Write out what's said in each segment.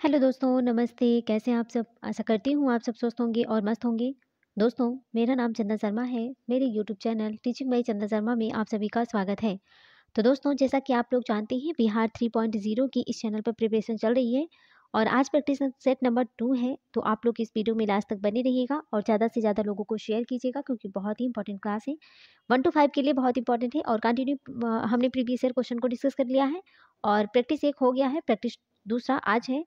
Hello दोस्तों, नमस्ते। कैसे हैं आप सब? आशा करती हूँ आप सब स्वस्थ होंगे और मस्त होंगे। दोस्तों, मेरा नाम चंदन शर्मा है। मेरे यूट्यूब चैनल टीचिंग बाय चंदन शर्मा में आप सभी का स्वागत है। तो दोस्तों, जैसा कि आप लोग जानते हैं, बिहार 3.0 की इस चैनल पर प्रिपरेशन चल रही है और आज प्रैक्टिस सेट नंबर 2 है। तो आप लोग इस वीडियो में लास्ट तक बने रहिएगा और ज़्यादा से ज़्यादा लोगों को शेयर कीजिएगा क्योंकि बहुत ही इंपॉर्टेंट क्लास है। 1 to 5 के लिए बहुत इंपॉर्टेंट है और कंटिन्यू हमने प्रीवियस ईयर क्वेश्चन को डिस्कस कर लिया है और प्रैक्टिस 1 हो गया है, प्रैक्टिस दूसरा आज है।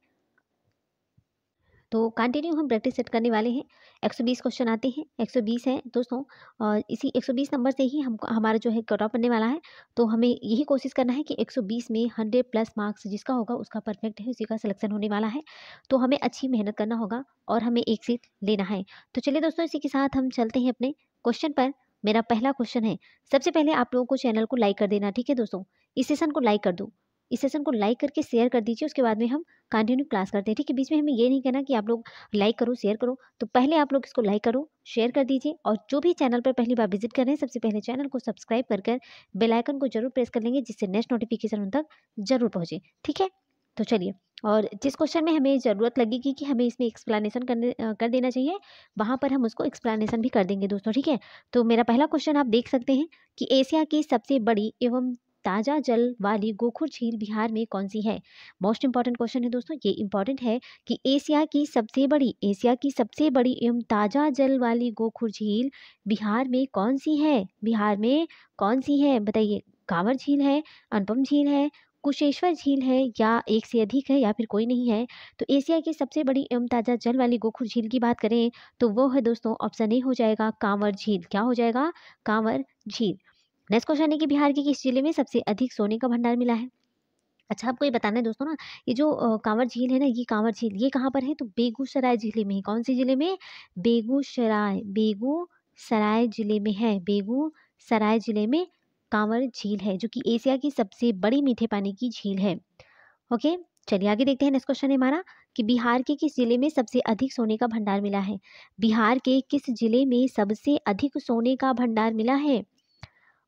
तो कंटिन्यू हम प्रैक्टिस सेट करने वाले हैं। 120 क्वेश्चन आते हैं, 120 हैं दोस्तों। और इसी 120 नंबर से ही हम हमारा जो है कट ऑफ बनने वाला है। तो हमें यही कोशिश करना है कि 120 में 100 प्लस मार्क्स जिसका होगा उसका परफेक्ट है, उसी का सिलेक्शन होने वाला है। तो हमें अच्छी मेहनत करना होगा और हमें एक सीट लेना है। तो चलिए दोस्तों, इसी के साथ हम चलते हैं अपने क्वेश्चन पर। मेरा पहला क्वेश्चन है, सबसे पहले आप लोगों को चैनल को लाइक कर देना, ठीक है दोस्तों। इस सेशन को लाइक कर दो, इस सेशन को लाइक करके शेयर कर दीजिए। उसके बाद में हम कंटिन्यू क्लास करते हैं, ठीक है। बीच में हमें ये नहीं कहना कि आप लोग लाइक करो शेयर करो। तो पहले आप लोग इसको लाइक करो, शेयर कर दीजिए और जो भी चैनल पर पहली बार विजिट कर रहे हैं, सबसे पहले चैनल को सब्सक्राइब कर बेल आइकन को जरूर प्रेस कर लेंगे जिससे नेक्स्ट नोटिफिकेशन उन तक जरूर पहुंचे, ठीक है। तो चलिए, और जिस क्वेश्चन में हमें ज़रूरत लगेगी कि हमें इसमें एक्सप्लेनेशन कर देना चाहिए, वहाँ पर हम उसको एक्सप्लेनेशन भी कर देंगे दोस्तों, ठीक है। तो मेरा पहला क्वेश्चन आप देख सकते हैं कि एशिया की सबसे बड़ी एवं ताज़ा जल वाली गोखुर झील बिहार में कौन सी है। मोस्ट इंपॉर्टेंट क्वेश्चन है दोस्तों, ये इंपॉर्टेंट है कि एशिया की सबसे बड़ी एवं ताज़ा जल वाली गोखुर झील बिहार में कौन सी है। बिहार में कौन सी है बताइए। कांवर झील है, अनुपम झील है, कुशेश्वर झील है या एक से अधिक है या फिर कोई नहीं है। तो एशिया की सबसे बड़ी एवं ताज़ा जल वाली गोखुर झील की बात करें तो वो है दोस्तों, ऑप्शन ए हो जाएगा कांवर झील। क्या हो जाएगा? कांवर झील। नेक्स्ट क्वेश्चन है कि बिहार के किस जिले में सबसे अधिक सोने का भंडार मिला है। अच्छा, आपको ये बताना है दोस्तों ना, ये जो कांवर झील है ना, ये कांवर झील ये कहाँ पर है? तो बेगूसराय जिले में है। कौन सी जिले में? बेगूसराय, बेगूसराय जिले में है। बेगूसराय जिले में कांवर झील है जो कि एशिया की सबसे बड़ी मीठे पानी की झील है। ओके, चलिए आगे देखते हैं। नेक्स्ट क्वेश्चन है हमारा कि बिहार के किस जिले में सबसे अधिक सोने का भंडार मिला है। बिहार के किस जिले में सबसे अधिक सोने का भंडार मिला है।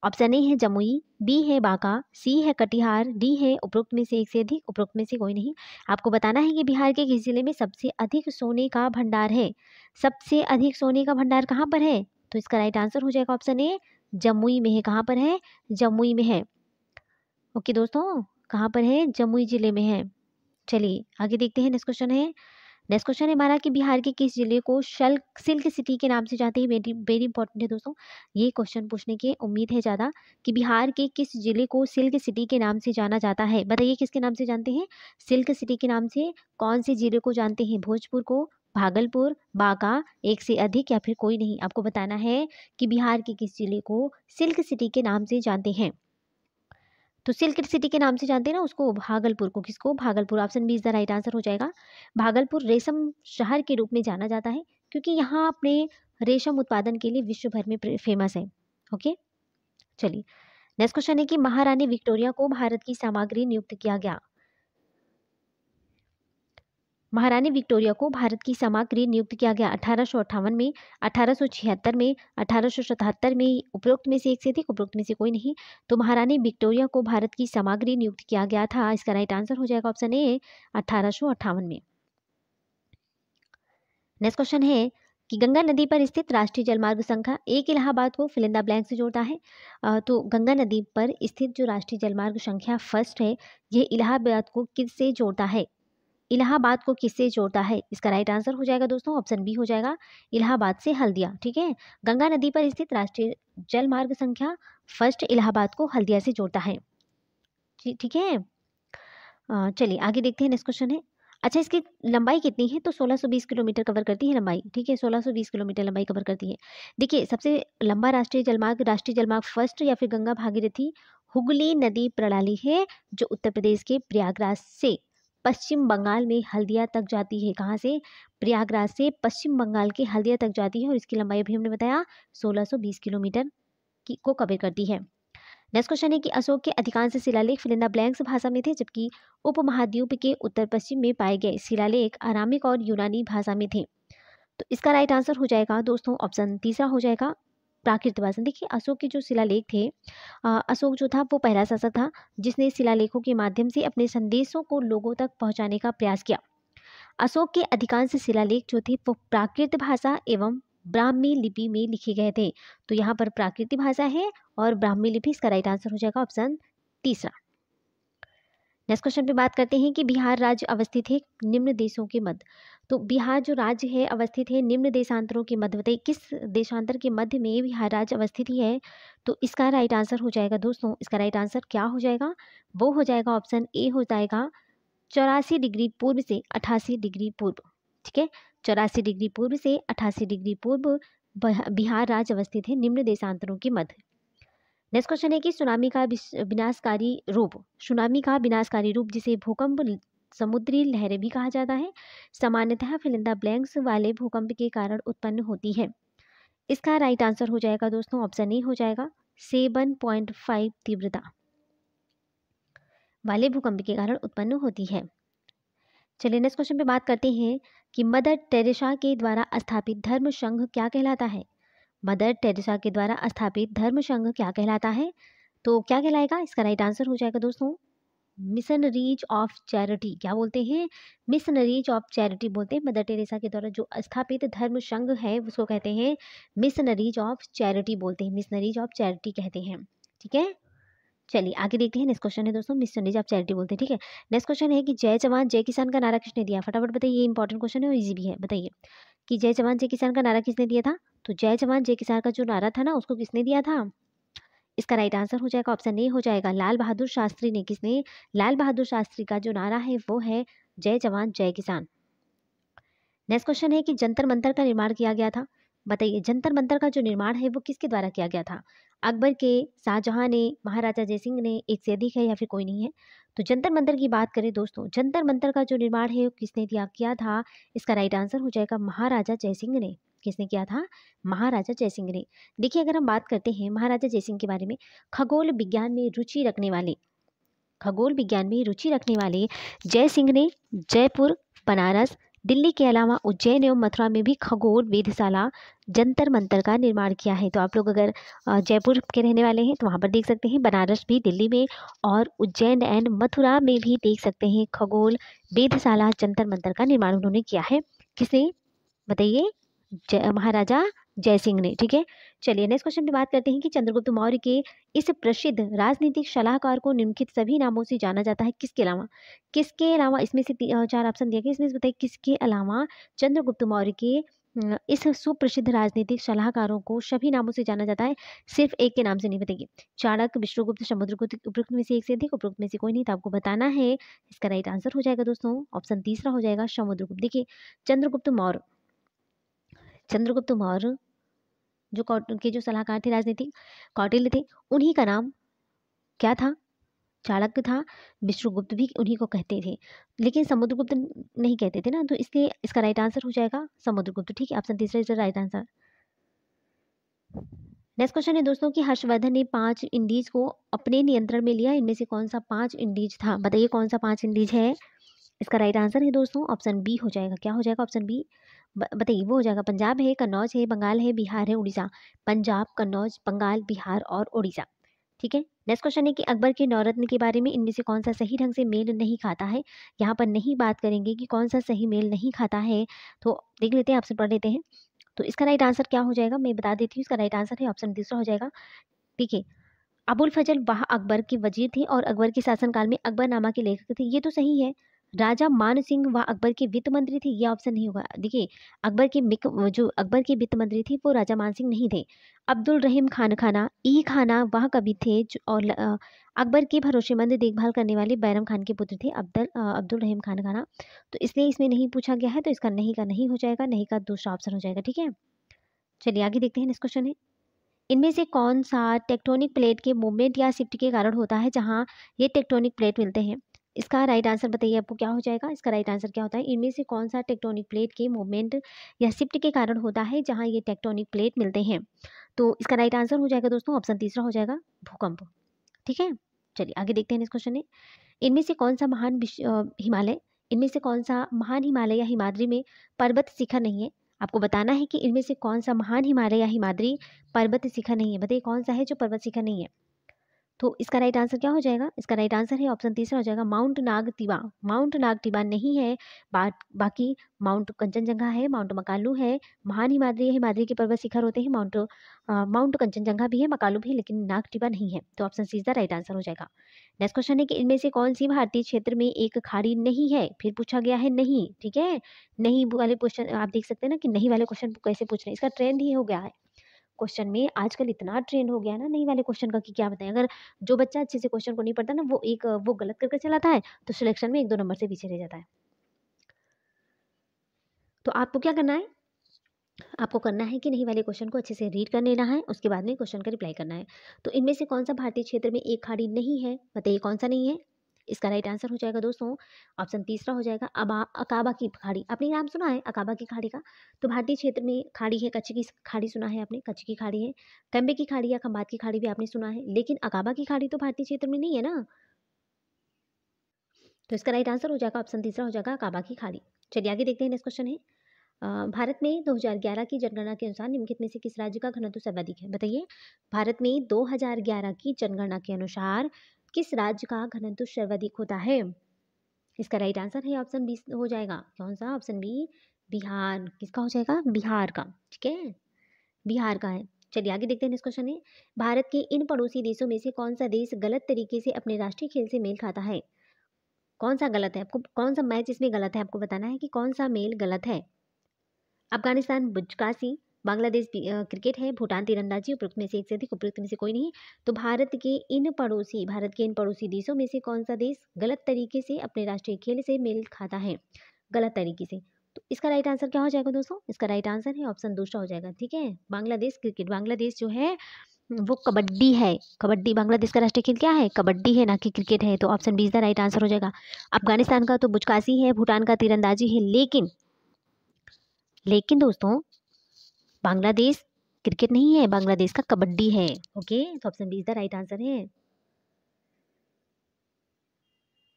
ऑप्शन ए है जमुई, बी है बांका, सी है कटिहार, डी है उपरोक्त में से एक से अधिक, उपरोक्त में से कोई नहीं। आपको बताना है कि बिहार के किस जिले में सबसे अधिक सोने का भंडार है। सबसे अधिक सोने का भंडार कहाँ पर है? तो इसका राइट आंसर हो जाएगा ऑप्शन ए, जमुई में है। कहाँ पर है? जमुई में है। ओके दोस्तों, कहाँ पर है? जमुई जिले में है। चलिए आगे देखते हैं। नेक्स्ट क्वेश्चन है हमारा कि बिहार के किस जिले को सिल्क सिटी के नाम से जानते हैं। वेरी वेरी इंपॉर्टेंट है दोस्तों, ये क्वेश्चन पूछने की उम्मीद है ज़्यादा कि बिहार के किस जिले को सिल्क सिटी के नाम से जाना जाता है। बताइए किसके नाम से जानते हैं? सिल्क सिटी के नाम से कौन से जिले को जानते हैं? भोजपुर को, भागलपुर, बांका, एक से अधिक या फिर कोई नहीं। आपको बताना है कि बिहार के किस जिले को सिल्क सिटी के नाम से जानते हैं। तो सिल्क सिटी के नाम से जानते हैं ना उसको, भागलपुर को। किसको? Bhagalpur. Option B is the right answer हो जाएगा। भागलपुर रेशम शहर के रूप में जाना जाता है क्योंकि यहाँ अपने रेशम उत्पादन के लिए विश्व भर में फेमस है। ओके, चलिए नेक्स्ट क्वेश्चन है कि महारानी विक्टोरिया को भारत की सामग्री नियुक्त किया गया। महारानी विक्टोरिया को भारत की सामग्री नियुक्त किया गया 1858 में, 1876 में, 1877 में, उपरोक्त में से एक से अधिक, उपरोक्त में से कोई नहीं। तो महारानी विक्टोरिया को भारत की सामग्री नियुक्त किया गया था। इसका राइट आंसर हो जाएगा ऑप्शन ए, 1858 में। नेक्स्ट क्वेश्चन है कि गंगा नदी पर स्थित राष्ट्रीय जलमार्ग संख्या एक इलाहाबाद को फिल इन द ब्लैंक से जोड़ता है। तो गंगा नदी पर स्थित जो राष्ट्रीय जलमार्ग संख्या फर्स्ट है, ये इलाहाबाद को किससे जोड़ता है? इलाहाबाद को किससे जोड़ता है? इसका राइट आंसर हो जाएगा दोस्तों, ऑप्शन बी हो जाएगा, इलाहाबाद से हल्दिया। ठीक है, गंगा नदी पर स्थित राष्ट्रीय जलमार्ग संख्या फर्स्ट इलाहाबाद को हल्दिया से जोड़ता है। ठीक है। चलिए आगे देखते हैं। नेक्स्ट क्वेश्चन है, अच्छा इसकी लंबाई कितनी है? तो 1620 किलोमीटर कवर करती है लंबाई। ठीक है, 1620 किलोमीटर लंबाई कवर करती है। देखिए सबसे लंबा राष्ट्रीय जलमार्ग फर्स्ट या फिर गंगा भागीरथी हुगली नदी प्रणाली है जो उत्तर प्रदेश के प्रयागराज से पश्चिम बंगाल में हल्दिया तक जाती है। कहाँ से? प्रयागराज से पश्चिम बंगाल के हल्दिया तक जाती है और इसकी लंबाई अभी हमने बताया 1620 किलोमीटर की को कवर करती है। नेक्स्ट क्वेश्चन है कि अशोक के अधिकांश शिलालेख फिल इन द ब्लैंक्स भाषा में थे जबकि उपमहाद्वीप के उत्तर पश्चिम में पाए गए शिलालेख अरामिक और यूनानी भाषा में थे। तो इसका राइट आंसर हो जाएगा दोस्तों, ऑप्शन तीसरा हो जाएगा, प्राकृत भाषा। देखिए अशोक के जो शिलालेख थे, अशोक जो था वो पहला शासक था जिसने शिलालेखों के माध्यम से अपने संदेशों को लोगों तक पहुंचाने का प्रयास किया। अशोक के अधिकांश शिलालेख जो थे वो प्राकृत भाषा एवं ब्राह्मी लिपि में लिखे गए थे। तो यहाँ पर प्राकृत भाषा है और ब्राह्मी लिपि, इसका राइट आंसर हो जाएगा ऑप्शन तीसरा। नेक्स्ट क्वेश्चन पे बात करते हैं कि बिहार राज्य अवस्थित है निम्न देशों के मध्य। तो बिहार जो राज्य है अवस्थित है निम्न देशांतरों के मध्य। बताइए किस देशांतर के मध्य में बिहार राज्य अवस्थित ही है। तो इसका राइट आंसर हो जाएगा दोस्तों, इसका राइट आंसर क्या हो जाएगा, वो हो जाएगा ऑप्शन ए हो जाएगा 84 डिग्री पूर्व से 88 डिग्री पूर्व। ठीक है, 84 डिग्री पूर्व से 88 डिग्री पूर्व बिहार राज्य अवस्थित है निम्न देशांतरों के मध्य। नेक्स्ट क्वेश्चन है कि सुनामी का विनाशकारी रूप, सुनामी का विनाशकारी रूप जिसे भूकंप समुद्री लहरें भी कहा जाता है, सामान्यतः फिलिंदा ब्लैंक्स वाले भूकंप के कारण उत्पन्न होती है। इसका राइट आंसर हो जाएगा दोस्तों ऑप्शन ए हो जाएगा 7.5 तीव्रता वाले भूकंप के कारण उत्पन्न होती है। चलिए नेक्स्ट क्वेश्चन पे बात करते हैं कि मदर टेरेसा के द्वारा स्थापित धर्म संघ क्या कहलाता है। मदर टेरेसा के द्वारा स्थापित धर्म संघ क्या कहलाता है। तो क्या कहलाएगा, इसका राइट आंसर हो जाएगा दोस्तों मिशनरीज ऑफ चैरिटी। क्या बोलते हैं, मिशनरीज ऑफ चैरिटी बोलते हैं। मदर टेरेसा के द्वारा जो स्थापित धर्म संघ है उसको कहते हैं मिशनरीज ऑफ चैरिटी बोलते हैं, मिशनरीज ऑफ चैरिटी कहते हैं। ठीक है, चलिए आगे देखते हैं। नेक्स्ट क्वेश्चन है दोस्तों मिशनरीज ऑफ चैरिटी बोलते हैं। ठीक है, नेक्स्ट क्वेश्चन है कि जय जवान जय किसान का नारा किसने दिया। फटाफट बताइए, ये इंपॉर्टेंट क्वेश्चन है और इजी भी है। बताइए कि जय जवान जय किसान का नारा किसने दिया था। तो जय जवान जय किसान का जो नारा था ना उसको किसने दिया था। इसका राइट आंसर हो जाएगा ऑप्शन ए हो जाएगा लाल बहादुर शास्त्री ने। किसने, लाल बहादुर शास्त्री का जो नारा है वो है जय जवान जय किसान। नेक्स्ट क्वेश्चन है कि जंतर मंतर का निर्माण किया गया था। बताइए जंतर मंतर का जो निर्माण है वो किसके द्वारा किया गया था। अकबर के, शाहजहां ने, महाराजा जयसिंह ने, एक से अधिक है या फिर कोई नहीं है। तो जंतर मंतर की बात करें दोस्तों, जंतर मंतर का जो निर्माण है वो किसने किया था। इसका राइट आंसर हो जाएगा महाराजा जयसिंह ने। किसने किया था, महाराजा जयसिंह ने। देखिए अगर हम बात करते हैं महाराजा जयसिंह के बारे में, खगोल विज्ञान में रुचि रखने वाले, खगोल विज्ञान में रुचि रखने वाले जयसिंह ने जयपुर, बनारस, दिल्ली के अलावा उज्जैन एवं मथुरा में भी खगोल वेधशाला जंतर मंतर का निर्माण किया है। तो आप लोग अगर जयपुर के रहने वाले हैं तो वहाँ पर देख सकते हैं, बनारस भी दिल्ली में और उज्जैन एंड मथुरा में भी देख सकते हैं खगोल वेधशाला जंतर मंतर का निर्माण उन्होंने किया है। किसने, बताइए महाराजा जयसिंह ने। ठीक है, चलिए नेक्स्ट क्वेश्चन पे बात करते हैं कि चंद्रगुप्त मौर्य के इस प्रसिद्ध राजनीतिक सलाहकार को निम्नलिखित सभी नामों से जाना जाता है। किसके अलावा, किसके अलावा, इसमें से चार ऑप्शन दिया गया, इसमें से बताइए किसके अलावा चंद्रगुप्त मौर्य के इस सुप्रसिद्ध राजनीतिक सलाहकारों को सभी नामों से जाना जाता है। सिर्फ एक के नाम से नहीं। बताइए चाणक्य, विष्णुगुप्त, समुद्रगुप्त, उपरोक्त में से एक से अधिक, उपरोक्त में से कोई नहीं। तो आपको बताना है, इसका राइट आंसर हो जाएगा दोस्तों ऑप्शन तीसरा हो जाएगा समुद्रगुप्त। देखिए चंद्रगुप्त मौर्य, चंद्रगुप्त मौर्य जो के जो सलाहकार थे राजनीतिक, कौटिल्य थे, उन्हीं का नाम क्या था, चाणक्य था। विष्णुगुप्त भी उन्हीं को कहते थे, लेकिन समुद्रगुप्त नहीं कहते थे ना, तो इसलिए इसका राइट आंसर हो जाएगा समुद्रगुप्त। ठीक है, ऑप्शन तीसरा is the right answer. Next question है दोस्तों कि हर्षवर्धन ने 5 इंडीज को अपने नियंत्रण में लिया, इनमें से कौन सा 5 इंडीज था। बताइए कौन सा 5 इंडीज है। इसका राइट आंसर है दोस्तों ऑप्शन बी हो जाएगा। क्या हो जाएगा ऑप्शन बी, बताइए वो हो जाएगा पंजाब है, कन्नौज है, बंगाल है, बिहार है, उड़ीसा। पंजाब, कन्नौज, बंगाल, बिहार और उड़ीसा। ठीक है, नेक्स्ट क्वेश्चन है कि अकबर के नवरत्न के बारे में इनमें से कौन सा सही ढंग से मेल नहीं खाता है। यहाँ पर नहीं बात करेंगे कि कौन सा सही मेल नहीं खाता है, तो देख लेते हैं, ऑप्शन पढ़ लेते हैं। तो इसका राइट आंसर क्या हो जाएगा, मैं बता देती हूँ। इसका राइट आंसर है ऑप्शन तीसरा हो जाएगा। देखिए अबुल फजल वाह अकबर के वजीर थे और अकबर के शासनकाल में अकबरनामा के लेखक थे, ये तो सही है। राजा मान सिंह वह अकबर के वित्त मंत्री थे, ये ऑप्शन नहीं होगा। देखिए जो अकबर के वित्त मंत्री थे वो राजा मान सिंह नहीं थे। अब्दुल रहीम खान खाना ई खाना वह कवि थे और अकबर के भरोसेमंद देखभाल करने वाले बैरम खान के पुत्र थे अब्दुल रहीम खान खाना। तो इसलिए इसमें नहीं पूछा गया है, तो इसका नहीं का नहीं हो जाएगा, नहीं का दूसरा ऑप्शन हो जाएगा। ठीक है, चलिए आगे देखते हैं। नेक्स्ट क्वेश्चन है इनमें से कौन सा टेक्टोनिक प्लेट के मूवमेंट या शिफ्ट के कारण होता है जहां ये टेक्टोनिक प्लेट मिलते हैं। इसका राइट आंसर बताइए आपको क्या हो जाएगा। इसका राइट आंसर क्या होता है, इनमें से कौन सा टेक्टोनिक प्लेट के मूवमेंट या शिफ्ट के कारण होता है जहां ये टेक्टोनिक प्लेट मिलते हैं। तो इसका राइट आंसर हो जाएगा दोस्तों ऑप्शन तीसरा हो जाएगा भूकंप। ठीक है, चलिए आगे देखते हैं। नेक्स्ट क्वेश्चन है इनमें से कौन सा हिमालय, इनमें से कौन सा महान हिमालय या हिमाद्री में पर्वत शिखर नहीं है। आपको बताना है कि इनमें से कौन सा महान हिमालय या हिमाद्री पर्वत शिखर नहीं है। बताइए कौन सा है जो पर्वत शिखर नहीं है। तो इसका राइट आंसर क्या हो जाएगा? इसका राइट आंसर है ऑप्शन तीसरा हो जाएगा माउंट नागटिवा। माउंट नागटिवा नहीं है, बाकी माउंट कंचनजंगा है, माउंट मकालू है, महान हिमाद्री है, हिमाद्री के पर्वत शिखर होते हैं, माउंट कंचनजंगा भी है, मकालू भी है, लेकिन नागटिवा नहीं है। तो option C is the right answer हो जाएगा। नेक्स्ट क्वेश्चन है कि इनमें से कौन सी भारतीय क्षेत्र में एक खाड़ी नहीं है? फिर पूछा गया है नहीं, ठीक है। नहीं वाले क्वेश्चन आप देख सकते हैं ना कि नहीं वाले क्वेश्चन कैसे पूछ रहे हैं, इसका ट्रेंड ही हो गया है। क्वेश्चन में आजकल इतना ट्रेंड हो गया है ना नहीं वाले क्वेश्चन का कि क्या बताएं। अगर जो बच्चा अच्छे से क्वेश्चन को नहीं पढ़ता ना वो गलत करके चलाता है तो सिलेक्शन में 1-2 नंबर से पीछे रह जाता है। तो आपको क्या करना है? आपको करना है कि नहीं वाले क्वेश्चन को अच्छे से रीड कर लेना है, उसके बाद में क्वेश्चन का रिप्लाई करना है। तो इनमें से कौन सा भारतीय क्षेत्र में एक खाड़ी नहीं है? बताइए कौन सा नहीं है? इसका राइट आंसर हो जाएगा दोस्तों ऑप्शन तीसरा हो जाएगा अकाबा की खाड़ी। आपने नाम सुना है अकाबा की खाड़ी का? तो भारतीय क्षेत्र में खाड़ी है, कच्छ की खाड़ी सुना है आपने, कच्छ की खाड़ी है, कम्बे की खाड़ी या खंबात की खाड़ी भी आपने सुना है, लेकिन अकाबा की खाड़ी तो भारतीय क्षेत्र में नहीं है ना। तो इसका राइट आंसर हो जाएगा ऑप्शन तीसरा हो जाएगा अकाबा की खाड़ी। चलिए आगे देखते हैं। नेक्स्ट क्वेश्चन है भारत में 2011 की जनगणना के अनुसार निम्नलिखित में से किस राज्य का घनत्व सर्वाधिक है? बताइए भारत में 2011 की जनगणना के अनुसार किस राज्य का घनत्व सर्वाधिक होता है? इसका राइट आंसर है ऑप्शन बी हो जाएगा। कौन सा? Option B Bihar. किसका हो जाएगा? बिहार का, ठीक है, बिहार का है। चलिए आगे देखते हैं। नेक्स्ट क्वेश्चन है भारत के इन पड़ोसी देशों में से कौन सा देश गलत तरीके से अपने राष्ट्रीय खेल से मेल खाता है? कौन सा गलत है? आपको कौन सा मैच इसमें गलत है, आपको बताना है कि कौन सा मेल गलत है। अफगानिस्तान बुज्कासी, बांग्लादेश क्रिकेट है, भूटान तीरंदाजी, उपरोक्त में से एक से अधिक, उपरोक्त में से कोई नहीं। तो भारत के इन पड़ोसी देशों में से कौन सा देश गलत तरीके से अपने राष्ट्रीय खेल से मेल खाता है? गलत तरीके से। तो इसका राइट आंसर क्या हो जाएगा दोस्तों? इसका राइट आंसर है ऑप्शन दूसरा हो जाएगा, ठीक है, बांग्लादेश क्रिकेट। बांग्लादेश जो है वो कबड्डी है, कबड्डी बांग्लादेश का राष्ट्रीय खेल क्या है? कबड्डी है, ना कि क्रिकेट है। तो option B is the right answer हो जाएगा। अफगानिस्तान का तो बुजकासी है, भूटान का तीरंदाजी है, लेकिन दोस्तों बांग्लादेश क्रिकेट नहीं है, बांग्लादेश का कबड्डी है। ओके, तो option B is the right answer है।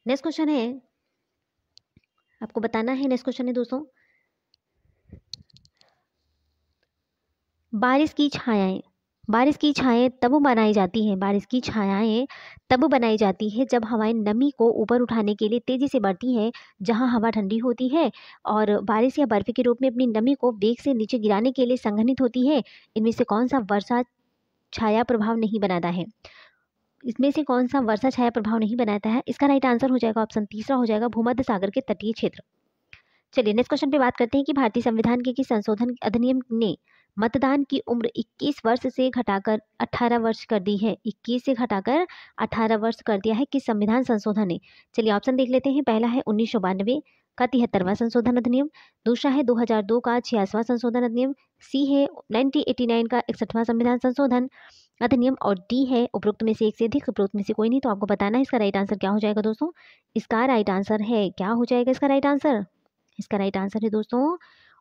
नेक्स्ट क्वेश्चन है, आपको बताना है। नेक्स्ट क्वेश्चन है दोस्तों बारिश की छायाएं। बारिश की छायाएं तब बनाई जाती हैं, बारिश की छायाएं तब बनाई जाती है जब हवाएं नमी को ऊपर उठाने के लिए तेजी से बढ़ती हैं, जहां हवा ठंडी होती है और बारिश या बर्फ के रूप में अपनी नमी को वेग से नीचे गिराने के लिए संघनित होती है। इनमें से कौन सा वर्षा छाया प्रभाव नहीं बनाता है? इसमें से कौन सा वर्षा छाया प्रभाव नहीं बनाता है? इसका राइट आंसर हो जाएगा ऑप्शन तीसरा हो जाएगा भूमध्य सागर के तटीय क्षेत्र। चलिए नेक्स्ट क्वेश्चन पे बात करते हैं कि भारतीय संविधान के किस संशोधन अधिनियम ने मतदान की उम्र 21 वर्ष से घटाकर 18 वर्ष कर दी है? 21 से घटाकर 18 वर्ष कर दिया है किस संविधान संशोधन ने? चलिए ऑप्शन देख लेते हैं। पहला है 1992 का 73वां संशोधन अधिनियम, दूसरा है 2002 का 66वां संशोधन अधिनियम, सी है 1989 का 61वां संविधान संशोधन अधिनियम और डी है उपरोक्त में से एक से अधिक, उपरोक्त में से कोई नहीं। तो आपको बताना है इसका राइट आंसर क्या हो जाएगा दोस्तों। इसका राइट आंसर है, क्या हो जाएगा इसका राइट आंसर? इसका राइट आंसर है दोस्तों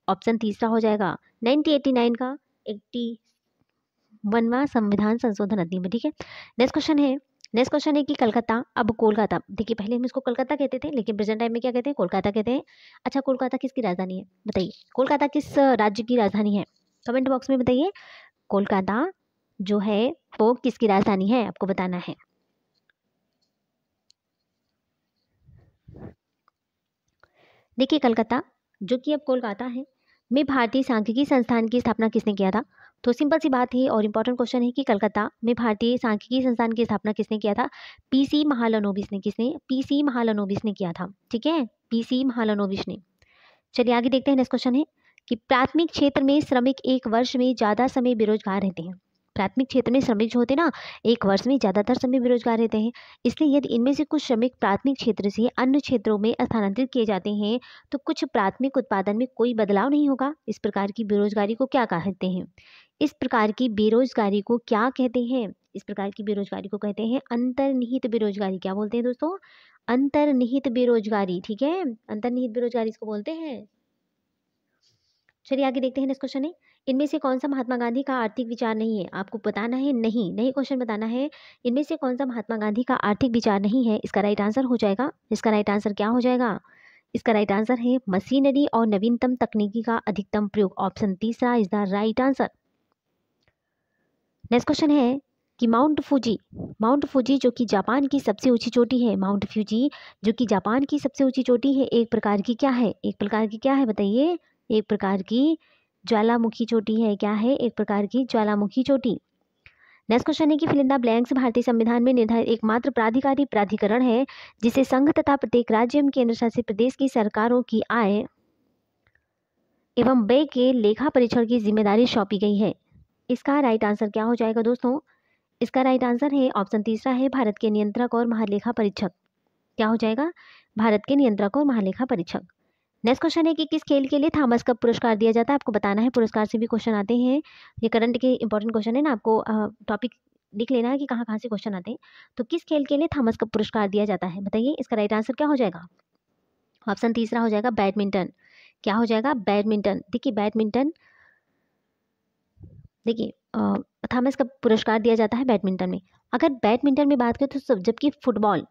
ऑप्शन तीसरा हो जाएगा 1989 का 81वां संविधान संशोधन अधिनियम, ठीक है। नेक्स्ट क्वेश्चन है कि कलकत्ता अब कोलकाता, देखिए पहले हम इसको कलकत्ता कहते थे लेकिन प्रेजेंट टाइम में क्या कहते हैं? कोलकाता कहते हैं। अच्छा कोलकाता किसकी राजधानी है? बताइए कोलकाता किस राज्य की राजधानी है? कमेंट बॉक्स में बताइए कोलकाता जो है वो किसकी राजधानी है, आपको बताना है। देखिए कलकत्ता जो कि अब कोलकाता है में भारतीय सांख्यिकी संस्थान की स्थापना किसने किया था? तो सिंपल सी बात है और इम्पोर्टेंट क्वेश्चन है कि कलकत्ता में भारतीय सांख्यिकी संस्थान की स्थापना किसने किया था? पीसी महालनोबिस ने। किसने? पीसी महालनोबिस ने किया था, ठीक है, पीसी महालनोबिस ने। चलिए आगे देखते हैं। नेक्स्ट क्वेश्चन है कि प्राथमिक क्षेत्र में श्रमिक एक वर्ष में ज़्यादा समय बेरोजगार रहते हैं। प्राथमिक क्षेत्र में श्रमिक जो होते हैं ना एक वर्ष में ज़्यादातर समय बेरोजगार रहते हैं। इसलिए यदि इनमें से कुछ श्रमिक प्राथमिक क्षेत्र से अन्य क्षेत्रों में स्थानांतरित किए जाते हैं तो कुछ प्राथमिक उत्पादन में कोई बदलाव नहीं होगा। इस प्रकार की बेरोजगारी को क्या कहते हैं? इस प्रकार की बेरोजगारी को क्या कहते हैं? इस प्रकार की बेरोजगारी को कहते हैं अंतर्निहित बेरोजगारी। क्या बोलते हैं दोस्तों? अंतर्निहित बेरोजगारी, ठीक है, अंतर्निहित बेरोजगारी इसको बोलते हैं। चलिए आगे देखते हैं। नेक्स्ट क्वेश्चन है इनमें से कौन सा महात्मा गांधी का आर्थिक विचार नहीं है? आपको बताना है, नहीं क्वेश्चन बताना है। इनमें से कौन सा महात्मा गांधी का आर्थिक विचार नहीं है? इसका राइट आंसर हो जाएगा, इसका राइट आंसर क्या हो जाएगा? इसका राइट आंसर है मशीनरी और नवीनतम तकनीकी का अधिकतम प्रयोग। ऑप्शन तीसरा is the right answer. Next question है कि माउंट फूजी जो कि जापान की सबसे ऊंची चोटी है, माउंट फ्यूजी जो कि जापान की सबसे ऊंची चोटी है, एक प्रकार की क्या है, एक प्रकार की क्या है बताइए, एक प्रकार की ज्वालामुखी चोटी है। क्या है, एक प्रकार की ज्वालामुखी चोटी। नेक्स्ट क्वेश्चन है कि फिल इन द ब्लैंक्स भारतीय संविधान में निर्धारित एकमात्र प्राधिकारी प्राधिकरण है जिसे संघ तथा प्रत्येक राज्य एवं केंद्र शासित प्रदेश की सरकारों की आय एवं व्यय के लेखा परीक्षण की जिम्मेदारी सौंपी गई है। इसका राइट आंसर क्या हो जाएगा दोस्तों, इसका राइट आंसर है ऑप्शन तीसरा है भारत के नियंत्रक और महालेखा परीक्षक। क्या हो जाएगा, भारत के नियंत्रक और महालेखा परीक्षक। नेक्स्ट क्वेश्चन है कि किस खेल के लिए थॉमस कप पुरस्कार दिया जाता है, आपको बताना है। पुरस्कार से भी क्वेश्चन आते हैं, ये करंट के इंपॉर्टेंट क्वेश्चन है ना, आपको टॉपिक लिख लेना है कि कहाँ कहाँ से क्वेश्चन आते हैं। तो किस खेल के लिए थॉमस कप पुरस्कार दिया जाता है बताइए, इसका राइट आंसर क्या हो जाएगा, ऑप्शन तीसरा हो जाएगा बैडमिंटन। क्या हो जाएगा, बैडमिंटन। देखिए बैडमिंटन, देखिए थॉमस कप पुरस्कार दिया जाता है बैडमिंटन में। अगर बैडमिंटन में बात करें तो जबकि फुटबॉल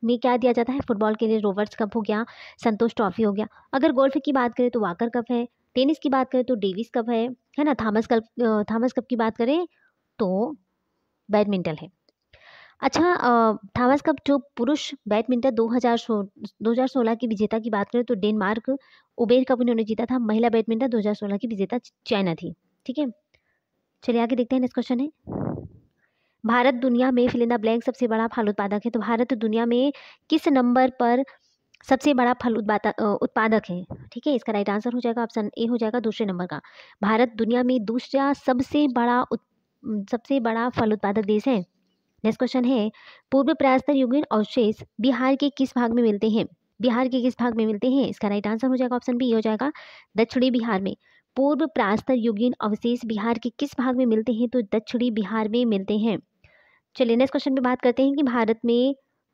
में क्या दिया जाता है, फुटबॉल के लिए रोवर्स कप हो गया, संतोष ट्रॉफी हो गया। अगर गोल्फ की बात करें तो वाकर कप है, टेनिस की बात करें तो डेविस कप है ना। थॉमस कप की बात करें तो बैडमिंटन है। अच्छा, थॉमस कप जो पुरुष बैडमिंटन 2016 की विजेता की बात करें तो डेनमार्क उबेर कप उन्होंने जीता था। महिला बैडमिंटन 2016 की विजेता चाइना थी। ठीक है, चलिए आगे देखते हैं। नेक्स्ट क्वेश्चन है, भारत दुनिया में फिल इन द ब्लैंक सबसे बड़ा फल उत्पादक है। तो भारत दुनिया में किस नंबर पर सबसे बड़ा फल उत्पादक है। ठीक है, इसका राइट आंसर हो जाएगा ऑप्शन ए हो जाएगा दूसरे नंबर का। भारत दुनिया में दूसरा सबसे बड़ा फल उत्पादक देश है। नेक्स्ट क्वेश्चन है, पूर्व प्रस्तर युगीन अवशेष बिहार के किस भाग में मिलते हैं, बिहार के किस भाग में मिलते हैं। इसका राइट आंसर हो जाएगा ऑप्शन बी हो जाएगा दक्षिणी बिहार में। पूर्व प्रस्तर युगीन अवशेष बिहार के किस भाग में मिलते हैं, तो दक्षिणी बिहार में मिलते हैं। चलिए नेक्स्ट क्वेश्चन पे बात करते हैं कि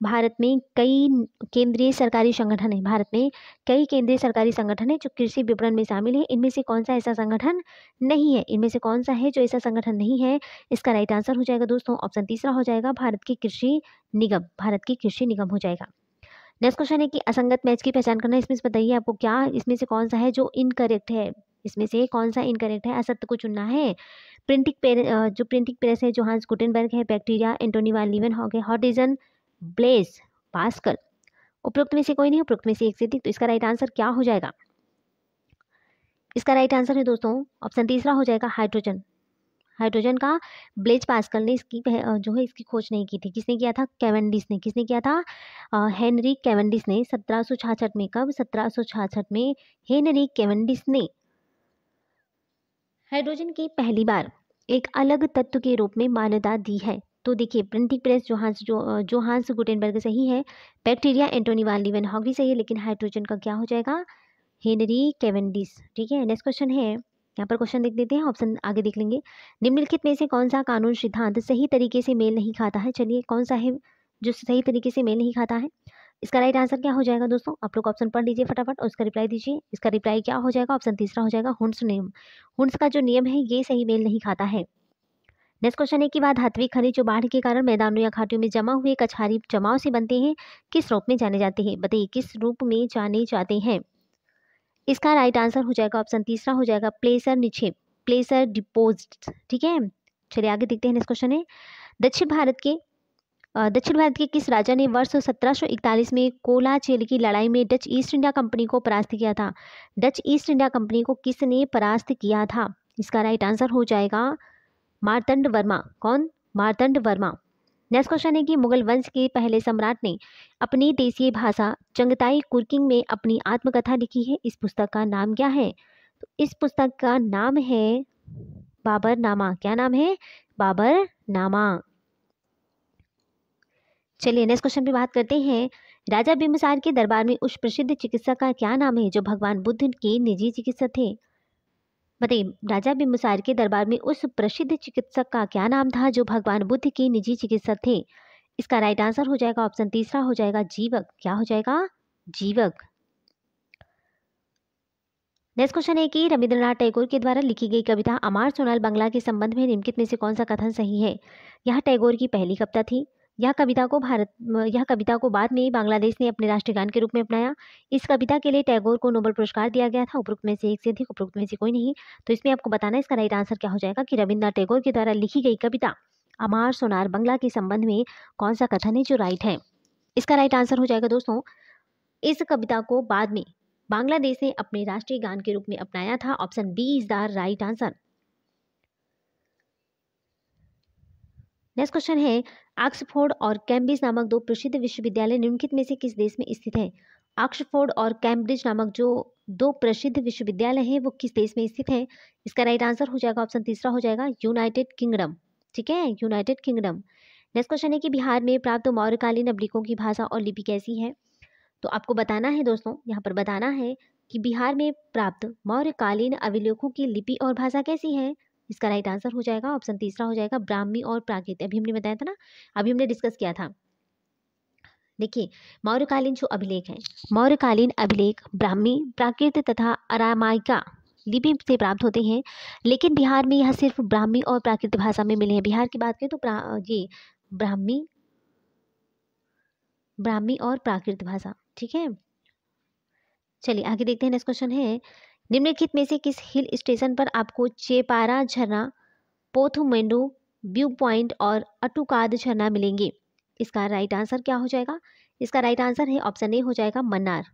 भारत में कई केंद्रीय सरकारी संगठन है, भारत में कई केंद्रीय सरकारी संगठन है जो कृषि विपणन में शामिल है। इनमें से कौन सा ऐसा संगठन नहीं है, इनमें से कौन सा है जो ऐसा संगठन नहीं है। इसका राइट आंसर हो जाएगा दोस्तों ऑप्शन तीसरा हो जाएगा भारत की कृषि निगम, भारत की कृषि निगम हो जाएगा। नेक्स्ट क्वेश्चन है कि असंगत मैच की पहचान करना। इसमें से बताइए आपको क्या इसमें से कौन सा है जो इनकरेक्ट है, इसमें से कौन सा इनकरेक्ट है, असत्य को चुनना है। जो प्रिंटिंग प्रेस है जोहान्स गुटेनबर्ग है, बैक्टीरिया एंटोनी वान लीeuwenhoek है, हॉटिजन ब्लेस पास्कल। उपरोक्त में से कोई नहीं, उपरोक्त में से एक से अधिक। तो इसका राइट आंसर क्या हो जाएगा, इसका राइट आंसर है दोस्तों ऑप्शन तीसरा हो जाएगा हाइड्रोजन। हाइड्रोजन का ब्लेज पास्कल ने इसकी जो है इसकी खोज नहीं की थी। किसने किया था, कैवेंडिश ने। किसने किया था, हेनरी कैवेंडिश ने 1766 में। कब, 1766 में हेनरी कैवेंडिश ने हाइड्रोजन की पहली बार एक अलग तत्व के रूप में मान्यता दी है। तो देखिए प्रिंटिंग प्रेस जोहान्स गुटेनबर्ग सही है, बैक्टीरिया एंटोनी वान लीeuwenhoek भी सही है, लेकिन हाइड्रोजन का क्या हो जाएगा, हेनरी कैवेंडिश। ठीक है, नेक्स्ट क्वेश्चन है, यहाँ पर क्वेश्चन देख लेते हैं, ऑप्शन आगे देख लेंगे। निम्नलिखित में से कौन सा कानून सिद्धांत सही तरीके से मेल नहीं खाता है। चलिए कौन सा है जो सही तरीके से मेल नहीं खाता है। इसका राइट आंसर क्या हो जाएगा दोस्तों, आप लोग ऑप्शन पढ़ लीजिए फटाफट और इसका रिप्लाई दीजिए। इसका रिप्लाई क्या हो जाएगा, ऑप्शन तीसरा हो जाएगा हुंस नियम। हुंस का जो नियम है ये सही मेल नहीं खाता है। नेक्स्ट क्वेश्चन है कि वह धात्विक खनिज जो बाढ़ के कारण मैदानों या घाटियों में जमा हुए कछारी जमाव से बनते हैं किस रूप में जाने जाते हैं। बताइए किस रूप में जाने जाते हैं। इसका राइट आंसर हो जाएगा ऑप्शन तीसरा हो जाएगा प्लेसर निक्षेप, प्लेसर डिपोजिट। ठीक है, चलिए आगे देखते हैं। नेक्स्ट क्वेश्चन है, दक्षिण भारत के किस राजा ने वर्ष 1741 में कोलाचेल की लड़ाई में डच ईस्ट इंडिया कंपनी को परास्त किया था। डच ईस्ट इंडिया कंपनी को किसने परास्त किया था। इसका राइट आंसर हो जाएगा मार्तंड वर्मा। कौन, मार्तंड वर्मा। नेक्स्ट क्वेश्चन है कि मुगल वंश के पहले सम्राट ने अपनी देशीय भाषा चंगताई कुर्किंग में अपनी आत्मकथा लिखी है। इस पुस्तक का नाम क्या है, तो इस पुस्तक का नाम है बाबरनामा। क्या नाम है, बाबरनामा। चलिए नेक्स्ट क्वेश्चन पे बात करते हैं। राजा बिम्बिसार के दरबार में उस प्रसिद्ध चिकित्सक का क्या नाम है जो भगवान बुद्ध के निजी चिकित्सक थे। बताइए राजा बिम्बिसार के दरबार में उस प्रसिद्ध चिकित्सक का क्या नाम था जो भगवान बुद्ध के निजी चिकित्सक थे। इसका राइट आंसर हो जाएगा ऑप्शन तीसरा हो जाएगा जीवक। क्या हो जाएगा, जीवक। नेक्स्ट क्वेश्चन है कि रविंद्रनाथ टैगोर के द्वारा लिखी गई कविता अमार सोनाल बांग्ला के संबंध में निम्नलिखित में से कौन सा कथन सही है। यह टैगोर की पहली कविता थी। यह कविता को बाद में बांग्लादेश ने अपने राष्ट्रीय गान के रूप में अपनाया। इस कविता के लिए टैगोर को नोबेल पुरस्कार दिया गया था। उपरोक्त में से एक से अधिक, उपरोक्त में से कोई नहीं। तो इसमें आपको बताना है इसका राइट आंसर क्या हो जाएगा कि रविंद्रनाथ टैगोर के द्वारा लिखी गई कविता अमार सोनार बंगला के संबंध में कौन सा कथन है जो राइट है? इसका राइट आंसर हो जाएगा दोस्तों, इस कविता को बाद में बांग्लादेश ने अपने राष्ट्रीय गान के रूप में अपनाया था। Option B is the right answer. Next question है, ऑक्सफोर्ड और कैम्ब्रिज नामक दो प्रसिद्ध विश्वविद्यालय निम्नलिखित में से किस देश में स्थित है? ऑक्सफोर्ड और कैम्ब्रिज नामक जो दो प्रसिद्ध विश्वविद्यालय हैं वो किस देश में स्थित है? इसका राइट आंसर हो जाएगा, ऑप्शन तीसरा हो जाएगा, यूनाइटेड किंगडम। ठीक है, यूनाइटेड किंगडम। नेक्स्ट क्वेश्चन है कि बिहार में प्राप्त मौर्यकालीन अभिलेखों की भाषा और लिपि कैसी है? तो आपको बताना है दोस्तों, यहाँ पर बताना है कि बिहार में प्राप्त मौर्यकालीन अभिलेखों की लिपि और भाषा कैसी है? इसका राइट आंसर हो जाएगा, ऑप्शन तीसरा हो जाएगा, ब्राह्मी और प्राकृत। अभी हमने बताया था ना, अभी हमने डिस्कस किया था। देखिए, मौर्यकालीन जो अभिलेख हैं, मौर्यकालीन अभिलेख ब्राह्मी, प्राकृत तथा अरामाइका लिपि से प्राप्त होते हैं, लेकिन बिहार में यह सिर्फ ब्राह्मी और प्राकृत भाषा में मिले हैं। बिहार की बात करें तो ये ब्राह्मी और प्राकृत भाषा। ठीक है, चलिए आगे देखते हैं। नेक्स्ट क्वेश्चन है, निम्नलिखित में से किस हिल स्टेशन पर आपको चेपारा झरना, पोथुमेंडू व्यू पॉइंट और अटुकाद झरना मिलेंगे? इसका राइट आंसर क्या हो जाएगा? इसका राइट आंसर है ऑप्शन ए हो जाएगा, मन्नार।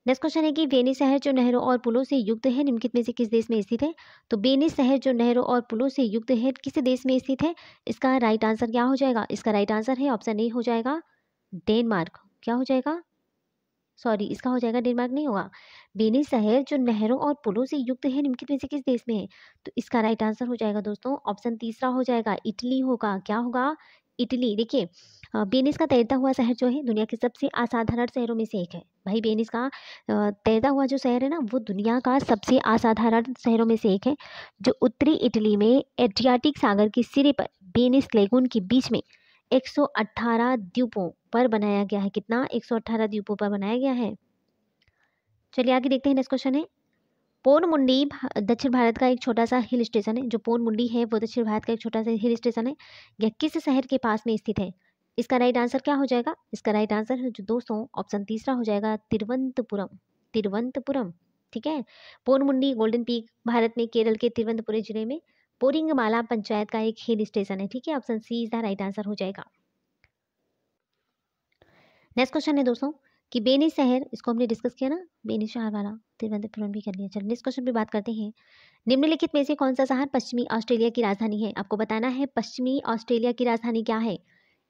नेक्स्ट क्वेश्चन है कि वेनिस शहर जो नहरों और पुलों से युक्त है निम्नलिखित में से किस देश में स्थित है? तो वेनिस शहर जो नहरों और पुलों से युक्त है किस देश में स्थित है? इसका राइट आंसर क्या हो जाएगा? इसका राइट आंसर है ऑप्शन ए हो जाएगा, डेनमार्क। क्या हो जाएगा? सॉरी, इसका हो जाएगा, डेनमार्क नहीं होगा। वेनिस शहर जो नहरों और पुलों से युक्त है निम्नलिखित में से किस देश में है? तो इसका राइट आंसर हो जाएगा दोस्तों, ऑप्शन तीसरा हो जाएगा, इटली होगा। क्या होगा? इटली। देखिए, वेनिस का तैरता हुआ शहर जो है दुनिया के सबसे असाधारण शहरों में से एक है। भाई, वेनिस का तैरता हुआ जो शहर है ना, वो दुनिया का सबसे असाधारण शहरों में से एक है, जो उत्तरी इटली में एड्रियाटिक सागर के सिरे पर वेनिस लेगून के बीच में 118 द्वीपों पर बनाया गया है। कितना? 118 द्वीपों पर बनाया गया है। चलिए आगे देखते हैं। नेक्स्ट क्वेश्चन है, पोनमुंडी दक्षिण भारत का एक छोटा सा हिल स्टेशन है। जो पोनमुंडी है वो दक्षिण भारत का एक छोटा सा हिल स्टेशन है। यह किस शहर के पास में स्थित है? इसका राइट आंसर क्या हो जाएगा? इसका राइट आंसर है जो दोस्तों, ऑप्शन तीसरा हो जाएगा, तिरुवनंतपुरम। तिरुवनंतपुरम। ठीक है, पोनमुंडी गोल्डन पीक भारत में केरल के तिरुवनंतपुरम जिले में पोरिंगमाला पंचायत का एक हिल स्टेशन है। ठीक है, option C is the right answer हो जाएगा। नेक्स्ट क्वेश्चन है दोस्तों कि वेनिस शहर, इसको हमने डिस्कस किया ना, वेनिस शहर वाला, तिरुवनंतपुरम भी कर लिया। चलिए नेक्स्ट क्वेश्चन पे बात करते हैं। निम्नलिखित में से कौन सा शहर पश्चिमी ऑस्ट्रेलिया की राजधानी है? आपको बताना है पश्चिमी ऑस्ट्रेलिया की राजधानी क्या है।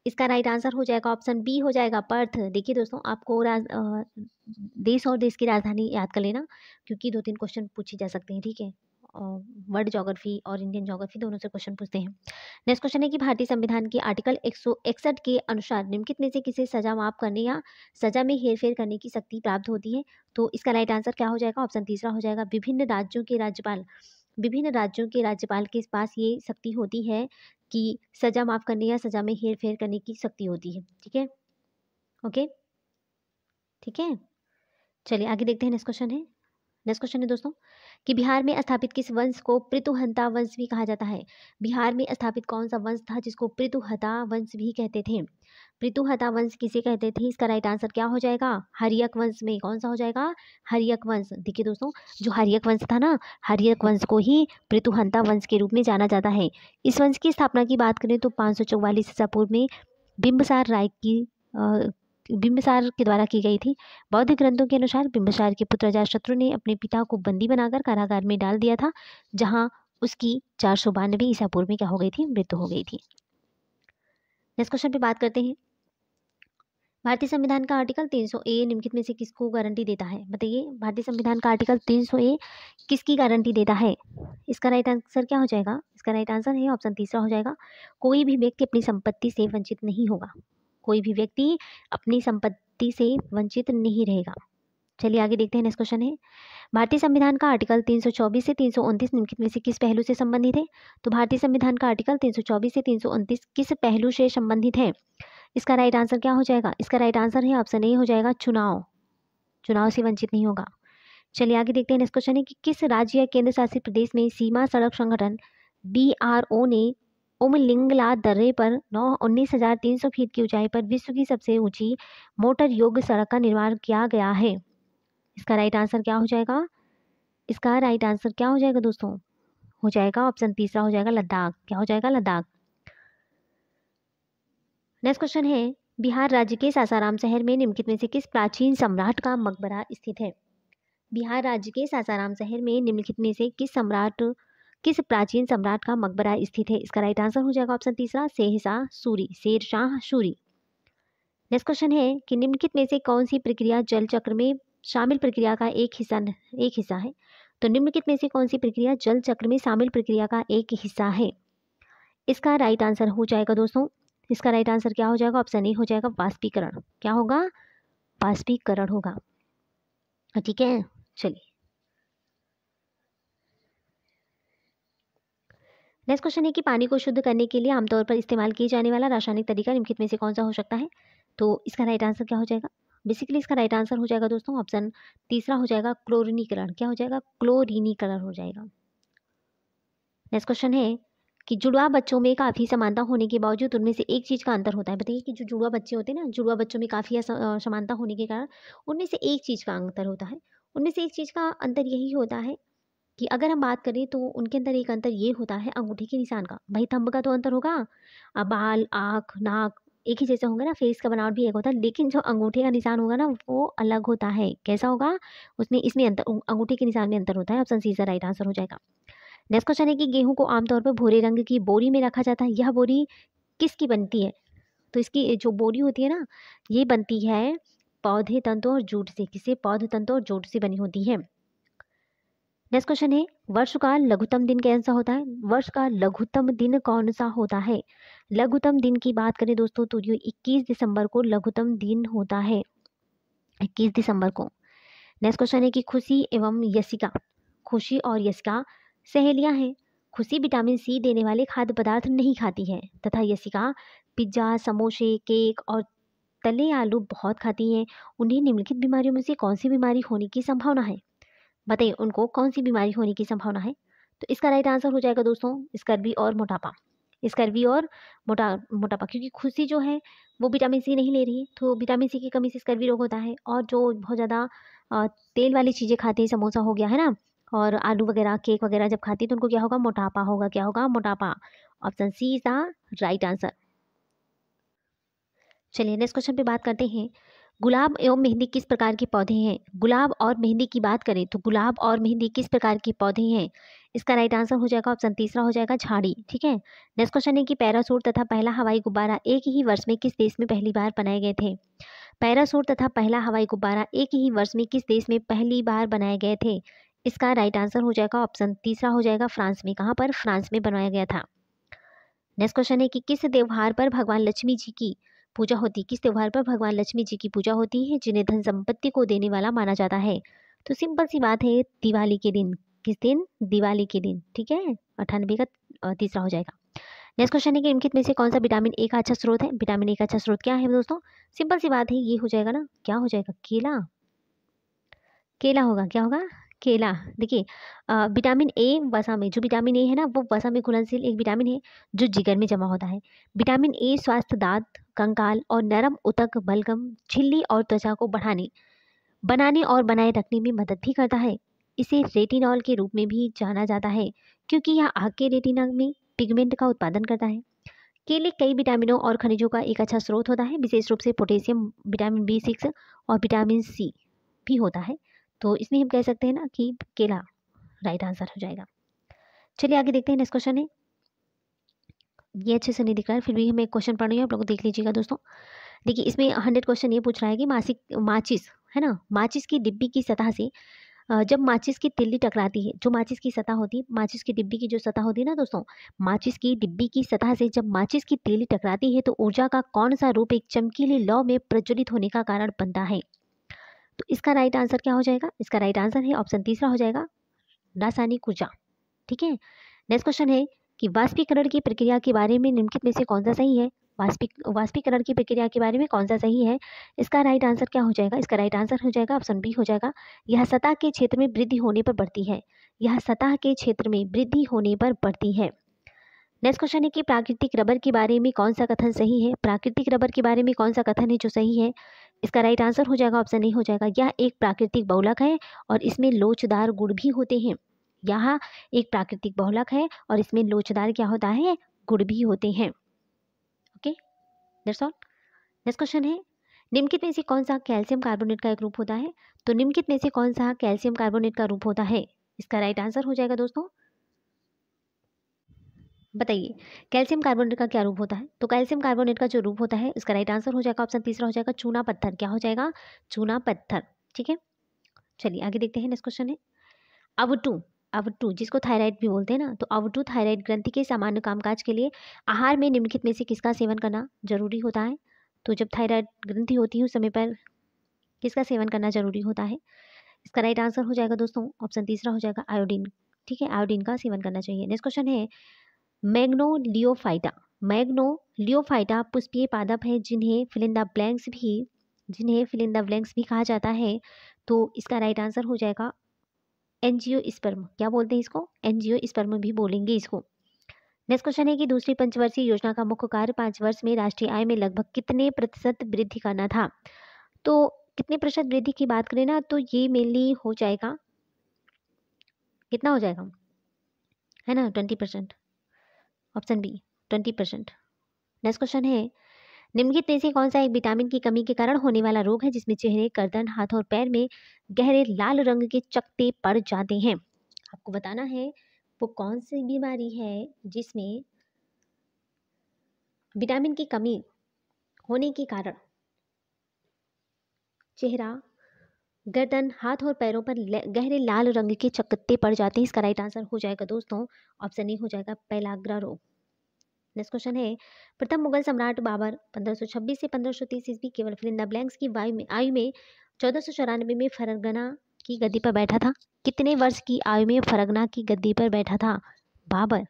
इसका राइट आंसर हो जाएगा, ऑप्शन बी हो जाएगा, पर्थ। देखिए दोस्तों, आपको देश और देश की राजधानी याद कर लेना, क्योंकि 2-3 क्वेश्चन पूछे जा सकते हैं। ठीक है, वर्ल्ड ज्योग्राफी और इंडियन ज्योग्राफी दोनों से क्वेश्चन पूछते हैं। नेक्स्ट क्वेश्चन है कि भारतीय संविधान के आर्टिकल 161 के अनुसार निम्नलिखित में से किसे सजा माफ करने या सजा में हेरफेर करने की शक्ति प्राप्त होती है? तो इसका राइट आंसर क्या हो जाएगा? ऑप्शन तीसरा हो जाएगा, विभिन्न राज्यों के राज्यपाल के पास ये शक्ति होती है कि सजा माफ करने या सजा में हेरफेर करने की शक्ति होती है। ठीक है, ओके, ठीक है। चलिए आगे देखते हैं। नेक्स्ट क्वेश्चन है दोस्तों कि बिहार में स्थापित किस वंश को पृथुहंता वंश भी कहा जाता है? बिहार में स्थापित कौन सा वंश था जिसको पृथुहंता वंश भी कहते थे? पृथुहंता वंश किसे कहते थे? इसका राइट आंसर क्या हो जाएगा? हर्यक वंश में। कौन सा हो जाएगा? हर्यक वंश। देखिए दोस्तों, जो हर्यक वंश था ना, हर्यक वंश को ही पृथुहंता वंश के रूप में जाना जाता है। इस वंश की स्थापना की बात करें तो 544 ईसा पूर्व में बिंबिसार के द्वारा की गई थी। बौद्ध ग्रंथों के अनुसार बिंबिसार के पुत्र अजातशत्रु ने अपने पिता को बंदी बनाकर कारागार में डाल दिया था, जहां उसकी 492 ईसा पूर्व में क्या हो गई थी? मृत्यु हो गई थी। नेक्स्ट क्वेश्चन पे बात करते हैं। भारतीय संविधान का आर्टिकल 300A निम्नलिखित में से किसको गारंटी देता है? बताइए, भारतीय संविधान का आर्टिकल 300A किसकी गारंटी देता है? इसका राइट आंसर क्या हो जाएगा? इसका राइट आंसर है ऑप्शन तीसरा हो जाएगा, कोई भी व्यक्ति अपनी संपत्ति से वंचित नहीं होगा। कोई भी व्यक्ति अपनी संपत्ति से वंचित नहीं रहेगा। चलिए आगे देखते हैं। नेक्स्ट क्वेश्चन है, भारतीय संविधान का आर्टिकल 324 से 329 निम्नलिखित में से किस पहलू से संबंधित है? तो भारतीय संविधान का आर्टिकल 324 से 329 किस पहलू से संबंधित है? इसका राइट आंसर क्या हो जाएगा? इसका राइट आंसर है ऑप्शन ए हो जाएगा, चुनाव से वंचित नहीं होगा। चलिए आगे देखते हैं। नेक्स्ट क्वेश्चन है कि किस राज्य या केंद्र शासित प्रदेश में सीमा सड़क संगठन BRO ने उमलिंगला दर्रे पर 19,300 फीट की ऊंचाई पर विश्व की सबसे ऊंची मोटर योग्य सड़क का निर्माण किया गया है? इसका राइट आंसर क्या हो जाएगा? इसका राइट आंसर क्या हो जाएगा दोस्तों? हो जाएगा ऑप्शन तीसरा हो जाएगा लद्दाख। क्या हो जाएगा? लद्दाख। नेक्स्ट क्वेश्चन है, बिहार राज्य के सासाराम शहर में निम्नलिखित में से किस प्राचीन सम्राट का मकबरा स्थित है? बिहार राज्य के सासाराम शहर में निम्नलिखित में से किस प्राचीन सम्राट का मकबरा स्थित है? इसका राइट आंसर हो जाएगा ऑप्शन तीसरा शेरशाह सूरी, शेरशाह सूरी। नेक्स्ट क्वेश्चन है कि निम्नलिखित में से कौन सी प्रक्रिया जल चक्र में शामिल प्रक्रिया का एक हिस्सा है? तो निम्नलिखित में से कौन सी प्रक्रिया जल चक्र में शामिल प्रक्रिया का एक हिस्सा है? इसका राइट आंसर हो जाएगा दोस्तों, इसका राइट आंसर क्या हो जाएगा? ऑप्शन ए हो जाएगा वाष्पीकरण। क्या होगा? वाष्पीकरण होगा। ठीक है, चलिए नेक्स्ट क्वेश्चन है कि पानी को शुद्ध करने के लिए आमतौर पर इस्तेमाल किए जाने वाला रासायनिक तरीका निम्नलिखित में से कौन सा हो सकता है? तो इसका राइट आंसर क्या हो जाएगा? बेसिकली इसका राइट आंसर हो जाएगा दोस्तों ऑप्शन तीसरा हो जाएगा क्लोरीनीकरण। क्या हो जाएगा? क्लोरीनीकरण हो जाएगा। नेक्स्ट क्वेश्चन है कि जुड़वा बच्चों में काफ़ी समानता होने के बावजूद उनमें से एक चीज़ का अंतर होता है। बताइए कि जो जुड़वा बच्चे होते हैं ना, जुड़वा बच्चों में काफ़ी समानता होने के कारण उनमें से एक चीज़ का अंतर होता है। उनमें से एक चीज़ का अंतर यही होता है कि अगर हम बात करें तो उनके अंदर एक अंतर ये होता है अंगूठे के निशान का। भाई थंब का तो अंतर होगा, बाल, आँख, नाक एक ही जैसे होंगे ना, फेस का बनावट भी एक होता है, लेकिन जो अंगूठे का निशान होगा ना वो अलग होता है। कैसा होगा? उसमें इसमें अंतर, अंगूठे के निशान में अंतर होता है। ऑप्शन सी इसका राइट आंसर हो जाएगा। नेक्स्ट क्वेश्चन है कि गेहूं को आमतौर पर भूरे रंग की बोरी में रखा जाता है। यह बोरी किसकी बनती है? तो इसकी जो बोरी होती है ना, ये बनती है पौधे तंतु और जूट से। किसे? पौधे तंतु और जूट से बनी होती है। नेक्स्ट क्वेश्चन है, वर्ष का लघुत्तम दिन कौन सा होता है? वर्ष का लघुत्तम दिन कौन सा होता है? लघुत्तम दिन की बात करें दोस्तों तो ये 21 दिसंबर को लघुत्तम दिन होता है, 21 दिसंबर को। नेक्स्ट क्वेश्चन है कि खुशी एवं यशिका, खुशी और यशिका सहेलियां हैं। खुशी विटामिन सी देने वाले खाद्य पदार्थ नहीं खाती है तथा यशिका पिज्जा, समोसे, केक और तले आलू बहुत खाती हैं। उन्हें निम्नलिखित बीमारियों में से कौन सी बीमारी होने की संभावना है? बताइए उनको कौन सी बीमारी होने की संभावना है? तो इसका राइट आंसर हो जाएगा दोस्तों स्कर्वी और मोटापा। स्कर्वी और मोटापा, क्योंकि खुशी जो है वो विटामिन सी नहीं ले रही है, तो विटामिन सी की कमी से स्कर्वी रोग होता है। और जो बहुत ज़्यादा तेल वाली चीज़ें खाते हैं, समोसा हो गया है ना, और आलू वगैरह, केक वगैरह जब खाती है तो उनको क्या होगा? मोटापा होगा। क्या होगा? मोटापा। Option C is the right answer. चलिए नेक्स्ट क्वेश्चन पे बात करते हैं, गुलाब एवं मेहंदी किस प्रकार के पौधे हैं? गुलाब और मेहंदी की बात करें तो गुलाब और मेहंदी किस प्रकार के पौधे हैं? इसका राइट आंसर हो जाएगा ऑप्शन तीसरा हो जाएगा झाड़ी। ठीक है, नेक्स्ट क्वेश्चन है कि पैरासूट तथा पहला हवाई गुब्बारा एक ही वर्ष में किस देश में पहली बार बनाए गए थे? पैरासूट तथा पहला हवाई गुब्बारा एक ही वर्ष में किस देश में पहली बार बनाए गए थे? इसका राइट आंसर हो जाएगा ऑप्शन तीसरा हो जाएगा फ्रांस में। कहाँ पर? फ्रांस में बनाया गया था। नेक्स्ट क्वेश्चन है कि किस त्योहार पर भगवान लक्ष्मी जी की पूजा होती है? किस त्योहार पर भगवान लक्ष्मी जी की पूजा होती है जिन्हें धन संपत्ति को देने वाला माना जाता है? तो सिंपल सी बात है, दिवाली के दिन। किस दिन? दिवाली के दिन। ठीक है, 98 का तीसरा हो जाएगा। नेक्स्ट क्वेश्चन है कि निम्नलिखित में से कौन सा विटामिन ए का अच्छा स्रोत है? विटामिन ए का अच्छा स्रोत क्या है दोस्तों? सिंपल सी बात है, ये हो जाएगा ना, क्या हो जाएगा? केला। केला होगा। क्या होगा? केला। देखिए विटामिन ए वसा में, जो विटामिन ए है ना वो वसा में घुलनशील एक विटामिन है जो जिगर में जमा होता है। विटामिन ए स्वास्थ्य, दांत, कंकाल और नरम ऊतक, बलगम, झिल्ली और त्वचा को बनाने और बनाए रखने में मदद भी करता है। इसे रेटिनॉल के रूप में भी जाना जाता है क्योंकि यह आँख के रेटिना में पिगमेंट का उत्पादन करता है। केले कई विटामिनों और खनिजों का एक अच्छा स्रोत होता है, विशेष रूप से पोटेशियम, विटामिन B6 और विटामिन सी भी होता है। तो इसमें हम कह सकते हैं ना कि केला राइट आंसर हो जाएगा। चलिए आगे देखते हैं। नेक्स्ट क्वेश्चन है, ये अच्छे से नहीं दिख रहा है फिर भी हम एक क्वेश्चन पढ़ रही हूँ, आप लोग देख लीजिएगा दोस्तों। देखिए इसमें 100 क्वेश्चन ये पूछ रहा है कि माचिस है ना, माचिस की डिब्बी की सतह से जब माचिस की तिल्ली टकराती है, जो माचिस की सतह होती है, माचिस की डिब्बी की जो सतह होती है ना दोस्तों, माचिस की डिब्बी की सतह से जब माचिस की तिल्ली टकराती है तो ऊर्जा का कौन सा रूप एक चमकीली लौ में प्रज्वलित होने का कारण बनता है? तो इसका राइट आंसर क्या हो जाएगा? इसका राइट आंसर है ऑप्शन तीसरा हो जाएगा रासायनिक ऊर्जा। ठीक है, नेक्स्ट क्वेश्चन है कि वाष्पीकरण की प्रक्रिया के बारे में निम्नलिखित में से कौन सा सही है? वाष्पीकरण की प्रक्रिया के बारे में कौन सा सही है? इसका राइट आंसर क्या हो जाएगा? इसका राइट आंसर हो जाएगा ऑप्शन बी हो जाएगा, यह सतह के क्षेत्र में वृद्धि होने पर बढ़ती है। यह सतह के क्षेत्र में वृद्धि होने पर बढ़ती है। नेक्स्ट क्वेश्चन है कि प्राकृतिक रबर के बारे में कौन सा कथन सही है? प्राकृतिक रबर के बारे में कौन सा कथन है जो सही है? इसका राइट आंसर हो जाएगा ऑप्शन ए हो जाएगा, यह एक प्राकृतिक बहुलक है और इसमें लोचदार गुण भी होते हैं। यह एक प्राकृतिक बहुलक है और इसमें लोचदार क्या होता है, गुण भी होते हैं। Okay, that's all. Next question है, निम्नलिखित में से कौन सा कैल्शियम कार्बोनेट का एक रूप होता है? तो निम्नलिखित में से कौन सा कैल्शियम कार्बोनेट का रूप होता है? इसका राइट आंसर हो जाएगा दोस्तों, बताइए कैल्शियम कार्बोनेट का क्या रूप होता है? तो कैल्शियम कार्बोनेट का जो रूप होता है इसका राइट आंसर हो जाएगा ऑप्शन तीसरा हो जाएगा चूना पत्थर। क्या हो जाएगा? चूना पत्थर। ठीक है, चलिए आगे देखते हैं। नेक्स्ट क्वेश्चन है, अवटु अवटु जिसको थायराइड भी बोलते हैं ना, तो अवटु थायराइड ग्रंथि के सामान्य कामकाज के लिए आहार में निम्नलिखित में से किसका सेवन करना जरूरी होता है? तो जब थायराइड ग्रंथि होती है उस समय पर किसका सेवन करना जरूरी होता है? इसका राइट आंसर हो जाएगा दोस्तों ऑप्शन तीसरा हो जाएगा आयोडीन। ठीक है, आयोडीन का सेवन करना चाहिए। नेक्स्ट क्वेश्चन है, मैग्नोलियोफाइटा मैग्नोलियोफाइटा पुष्पीय पादप है जिन्हें फिल इन द ब्लैंक्स भी कहा जाता है। तो इसका राइट आंसर हो जाएगा एंजियोस्पर्म। क्या बोलते हैं इसको? एंजियोस्पर्म भी बोलेंगे इसको। नेक्स्ट क्वेश्चन है कि दूसरी पंचवर्षीय योजना का मुख्य कार्य 5 वर्ष में राष्ट्रीय आय में लगभग कितने प्रतिशत वृद्धि करना था? तो कितने प्रतिशत वृद्धि की बात करें ना, तो ये मेनली हो जाएगा, कितना हो जाएगा, है ना, 20%। Option B 20%। नेक्स्ट क्वेश्चन है, निम्नलिखित में से कौन सा एक विटामिन की कमी के कारण होने वाला रोग है जिसमें चेहरे, गर्दन, हाथ और पैर में गहरे लाल रंग के चकत्ते पड़ जाते हैं? आपको बताना है वो कौन सी बीमारी है जिसमें विटामिन की कमी होने के कारण चेहरा, गर्दन, हाथ और पैरों पर गहरे लाल रंग के चकत्ते पड़ जाते हैं। इसका राइट आंसर हो जाएगा दोस्तों ऑप्शन ए हो जाएगा पेलाग्रा रोग। नेक्स्ट क्वेश्चन है, प्रथम मुगल सम्राट बाबर 1526 से 1530 ईस्वी केवल फिल इन द ब्लैंक्स की आयु में 1494 में फरगना की गद्दी पर बैठा था। कितने वर्ष की आयु में फरगना की गद्दी पर बैठा था बाबर?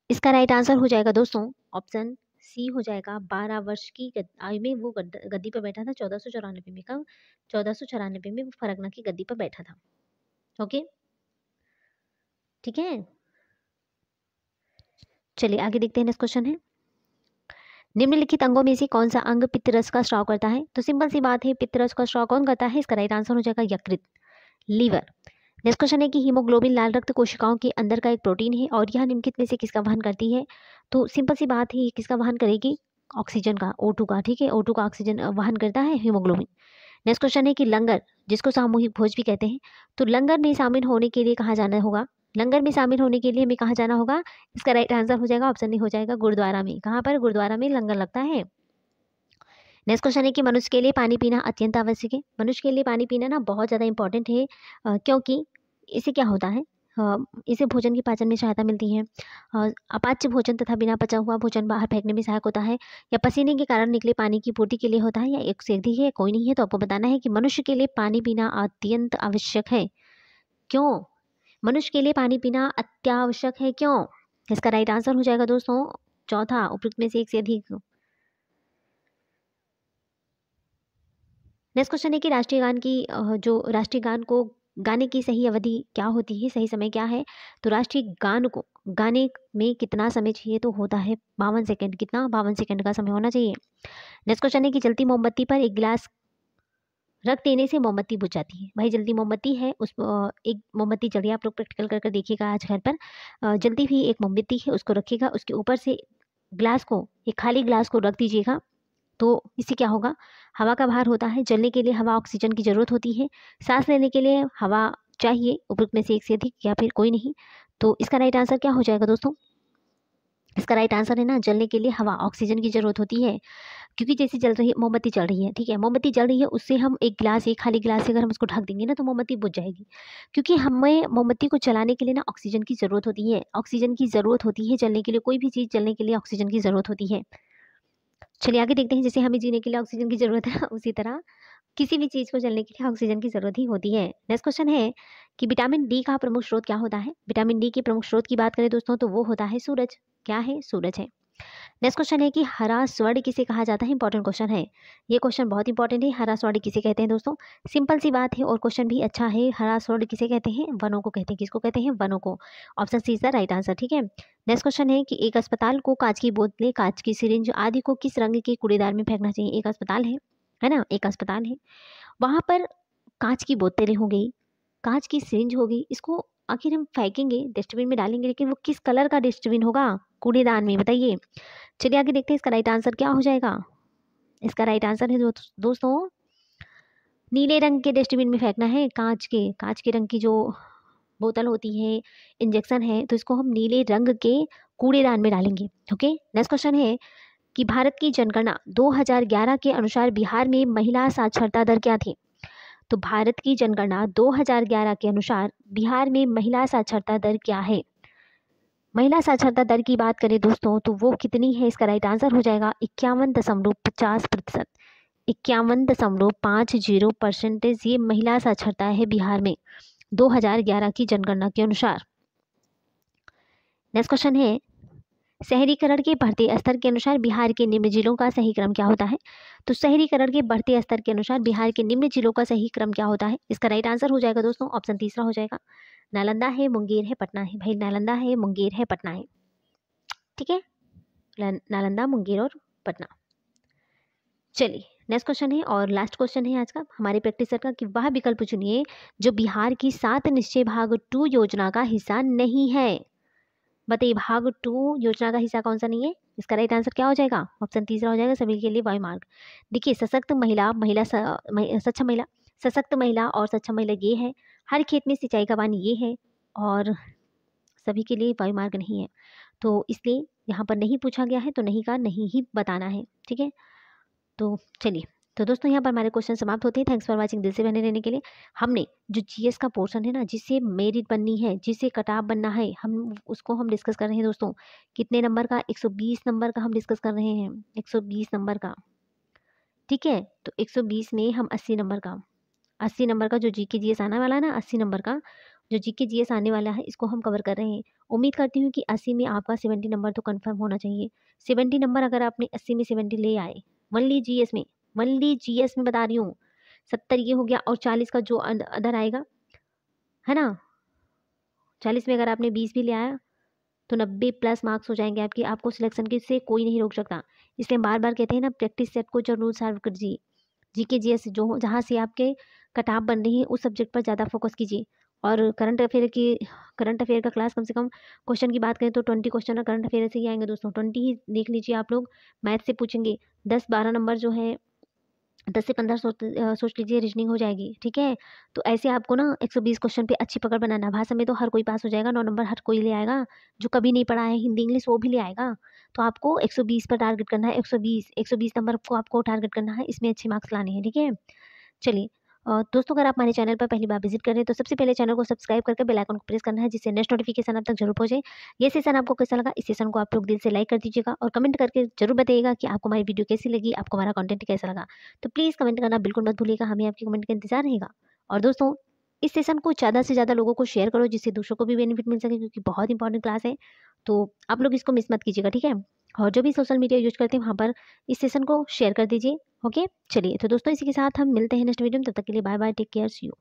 इसका राइट आंसर हो जाएगा दोस्तों ऑप्शन सी हो जाएगा 12 वर्ष की आयु में वो गद्दी पर बैठा था 1494 में। कब? 1494 में वो फरगना की गद्दी पर बैठा था। ओके, ठीक है, चलिए आगे देखते हैं। नेक्स्ट क्वेश्चन है, निम्नलिखित अंगों में से कौन सा अंग पित्त रस का स्राव करता है? तो सिंपल सी बात है, पित्त रस का स्राव कौन करता है? इसका राइट आंसर हो जाएगा यकृत, लीवर। नेक्स्ट क्वेश्चन है कि हीमोग्लोबिन लाल रक्त कोशिकाओं के अंदर का एक प्रोटीन है और यह निम्नलिखित में से किसका वहन करती है? तो सिंपल सी बात है, ये किसका वहन करेगी? ऑक्सीजन का, O2 का। ठीक है, O2 का ऑक्सीजन वहन करता है हीमोग्लोबिन। नेक्स्ट क्वेश्चन है कि लंगर जिसको सामूहिक भोज भी कहते हैं, तो लंगर में शामिल होने के लिए कहाँ जाना होगा? लंगर में शामिल होने के लिए हमें कहाँ जाना होगा? इसका राइट आंसर हो जाएगा ऑप्शन ए हो जाएगा गुरुद्वारा में। कहाँ पर? गुरुद्वारा में लंगर लगता है। नेक्स्ट क्वेश्चन है कि मनुष्य के लिए पानी पीना अत्यंत आवश्यक है। मनुष्य के लिए पानी पीना ना बहुत ज़्यादा इंपॉर्टेंट है, क्योंकि इससे क्या होता है, इसे भोजन की पाचन में सहायता मिलती है। अपाच्य भोजन तथा बिना पचा हुआ भोजन बाहर फेंकने में सहायक होता है, या पसीने के कारण निकले पानी की पूर्ति के लिए होता है, या एक से अधिक है, कोई नहीं है। तो आपको बताना है कि मनुष्य के लिए पानी पीना अत्यंत आवश्यक है। क्यों मनुष्य के लिए पानी पीना अत्यावश्यक है? क्यों? इसका राइट आंसर हो जाएगा दोस्तों चौथा, उपयुक्त में से एक से अधिक। नेक्स्ट क्वेश्चन है कि राष्ट्रीय गान की जो राष्ट्रीय गान को गाने की सही अवधि क्या होती है, सही समय क्या है? तो राष्ट्रीय गान को गाने में कितना समय चाहिए? तो होता है 52 सेकंड। कितना? 52 सेकंड का समय होना चाहिए। नेक्स्ट क्वेश्चन है कि जलती मोमबत्ती पर एक गिलास रख देने से मोमबत्ती बुझ जाती है। भाई जल्दी मोमबत्ती है, उस एक मोमबत्ती जल रही है, आप लोग प्रैक्टिकल करके देखिएगा आज घर पर। जल्दी हुई एक मोमबत्ती है, उसको रखिएगा, उसके ऊपर से ग्लास को, एक खाली ग्लास को रख दीजिएगा। तो इससे क्या होगा? हवा का भार होता है, जलने के लिए हवा ऑक्सीजन की ज़रूरत होती है, सांस लेने के लिए हवा चाहिए, उपयुक्त में से एक से अधिक या फिर कोई नहीं। तो इसका राइट आंसर क्या हो जाएगा दोस्तों? इसका राइट आंसर है ना, जलने के लिए हवा ऑक्सीजन की ज़रूरत होती है। क्योंकि जैसे जल रही है मोमबत्ती जल रही है, ठीक है, मोमबत्ती जल रही है, उससे हम एक गिलास, एक खाली गिलास से अगर हम उसको ढक देंगे ना तो मोमबत्ती बुझ जाएगी। क्योंकि हमें मोमबत्ती को जलाने के लिए ना ऑक्सीजन की ज़रूरत होती है, ऑक्सीजन की ज़रूरत होती है जलने के लिए। कोई भी चीज़ जलने के लिए ऑक्सीजन की ज़रूरत होती है। चलिए आगे देखते हैं, जैसे हमें जीने के लिए ऑक्सीजन की ज़रूरत है उसी तरह किसी भी चीज़ को जलने के लिए ऑक्सीजन की ज़रूरत ही होती है। नेक्स्ट क्वेश्चन है कि विटामिन डी का प्रमुख स्रोत क्या होता है? विटामिन डी के प्रमुख स्रोत की बात करें दोस्तों तो वो होता है सूरज। क्या है? सूरज है। नेक्स्ट क्वेश्चन है कि हरा स्वर्ण किसे कहा जाता है? इंपॉर्टेंट क्वेश्चन है ये, क्वेश्चन बहुत इंपॉर्टेंट है। हरा स्वर्ण किसे कहते हैं दोस्तों? सिंपल सी बात है और क्वेश्चन भी अच्छा है। हरा स्वर्ण किसे कहते हैं? वनों को कहते हैं। किसको कहते हैं? वनों को। Option C is the right answer. ठीक है, नेक्स्ट क्वेश्चन है कि एक अस्पताल को कांच की बोतलें, कांच की सिरिंज आदि को किस रंग के कूड़ेदान में फेंकना चाहिए? एक अस्पताल है ना, एक अस्पताल है, वहाँ पर कांच की बोतलें हो गई, कांच की सिरिंज हो गई, इसको आखिर हम फेंकेंगे, डस्टबिन में डालेंगे, लेकिन वो किस कलर का डस्टबिन होगा? कूड़ेदान में, बताइए। चलिए आगे देखते हैं इसका राइट आंसर क्या हो जाएगा। इसका राइट आंसर है दोस्तों नीले रंग के डस्टबिन में फेंकना है। कांच के रंग की जो बोतल होती है, इंजेक्शन है, तो इसको हम नीले रंग के कूड़ेदान में डालेंगे। ओके, नेक्स्ट क्वेश्चन है कि भारत की जनगणना 2011 के अनुसार बिहार में महिला साक्षरता दर क्या थी? तो भारत की जनगणना 2011 के अनुसार बिहार में महिला साक्षरता दर क्या है? महिला साक्षरता दर की बात करें दोस्तों तो वो कितनी है? इसका राइट आंसर हो जाएगा 51.50%। 51.50% ये महिला साक्षरता है बिहार में 2011 की जनगणना के अनुसार। नेक्स्ट क्वेश्चन है शहरीकरण के बढ़ते स्तर के अनुसार बिहार के निम्न जिलों का सही क्रम क्या होता है? तो शहरीकरण के बढ़ते स्तर के अनुसार बिहार के निम्न जिलों का सही क्रम क्या होता है? इसका राइट आंसर हो जाएगा दोस्तों ऑप्शन तीसरा हो जाएगा, नालंदा है, मुंगेर है, पटना है। भाई नालंदा है, मुंगेर है, पटना है, ठीक है, नालंदा, मुंगेर और पटना। चलिए नेक्स्ट क्वेश्चन है और लास्ट क्वेश्चन है आज का हमारे प्रैक्टिस सेट का कि वह विकल्प चुनिए जो बिहार की 7 निश्चय भाग 2 योजना का हिस्सा नहीं है। बताइए भाग 2 योजना का हिस्सा कौन सा नहीं है? इसका राइट आंसर क्या हो जाएगा? ऑप्शन तीसरा हो जाएगा सभी के लिए वायु मार्ग। देखिए सशक्त महिला, सक्षम महिला, सशक्त महिला और सक्षम महिला ये है, हर खेत में सिंचाई का पानी ये है, और सभी के लिए वायु मार्ग नहीं है। तो इसलिए यहाँ पर नहीं पूछा गया है, तो नहीं का नहीं ही बताना है, ठीक है। तो चलिए, तो दोस्तों यहाँ पर हमारे क्वेश्चन समाप्त होते हैं। Thanks for watching. दिल से बने रहने के लिए। हमने जो जीएस का पोर्शन है ना, जिससे मेरिट बननी है, जिससे कटाव बनना है, हम उसको हम डिस्कस कर रहे हैं दोस्तों। कितने नंबर का? 120 नंबर का हम डिस्कस कर रहे हैं, 120 नंबर का, ठीक है। तो 120 में हम 80 नंबर का, 80 नंबर का जो जीके जीएस आने वाला है ना, 80 नंबर का जो जीके जीएस आने वाला है, इसको हम कवर कर रहे हैं। उम्मीद करती हूँ कि 80 में आपका 70 नंबर तो कंफर्म होना चाहिए। 70 नंबर अगर आपने 80 में 70 ले आए, मान ली जीएस में, मान ली जीएस में बता रही हूँ, 70 ये हो गया, और 40 का जो अदर आएगा है ना, 40 में अगर आपने 20 भी ले आया तो 90 प्लस मार्क्स हो जाएंगे आपके। आपको सिलेक्शन के से कोई नहीं रोक सकता। इसलिए बार बार कहते हैं ना, प्रैक्टिस सेट को जरूर सॉल्व कीजिए। जीके जीएस जो जहाँ से आपके कटाव बन रही है उस सब्जेक्ट पर ज़्यादा फोकस कीजिए। और करंट अफेयर का क्लास कम से कम क्वेश्चन की बात करें तो 20 क्वेश्चन करंट अफेयर से ही आएंगे दोस्तों। 20 ही देख लीजिए आप लोग। मैथ से पूछेंगे 10-12 नंबर जो है, 10 से 15 सोच लीजिए रीजनिंग हो जाएगी, ठीक है। तो ऐसे आपको ना 120 क्वेश्चन पे अच्छी पकड़ बनाना। भाषा में तो हर कोई पास हो जाएगा, 9 नंबर हर कोई ले आएगा। जो कभी नहीं पढ़ा है हिंदी इंग्लिश वो भी ले आएगा। तो आपको 120 पर टारगेट करना है, 120 नंबर को आपको टारगेट करना है, इसमें अच्छे मार्क्स लाने हैं, ठीक है। चलिए दोस्तों, अगर आप हमारे चैनल पर पहली बार विजिट कर रहे हैं तो सबसे पहले चैनल को सब्सक्राइब करके बेल आइकन को प्रेस करना है, जिससे नेक्स्ट नोटिफिकेशन आप तक जरूर पहुंचे। ये सेशन आपको कैसा लगा, इस सेशन को आप लोग दिल से लाइक कर दीजिएगा और कमेंट करके जरूर बताइएगा कि आपको हमारी वीडियो कैसी लगी, आपको हमारा कंटेंट कैसा लगा। तो प्लीज़ कमेंट करना बिल्कुल मत भूलिएगा, हमें आपके कमेंट का इंतजार रहेगा। और दोस्तों, इस सेशन को ज़्यादा से ज़्यादा लोगों को शेयर करो, जिससे दूसरों को भी बेनिफिट मिल सके, क्योंकि बहुत इंपॉर्टेंट क्लास है। तो आप लोग इसको मिस मत कीजिएगा, ठीक है। और जो भी सोशल मीडिया यूज करते हैं वहाँ पर इस सेशन को शेयर कर दीजिए। ओके, चलिए तो दोस्तों, इसी के साथ हम मिलते हैं नेक्स्ट वीडियो में। तब तक के लिए bye bye, take care, see you.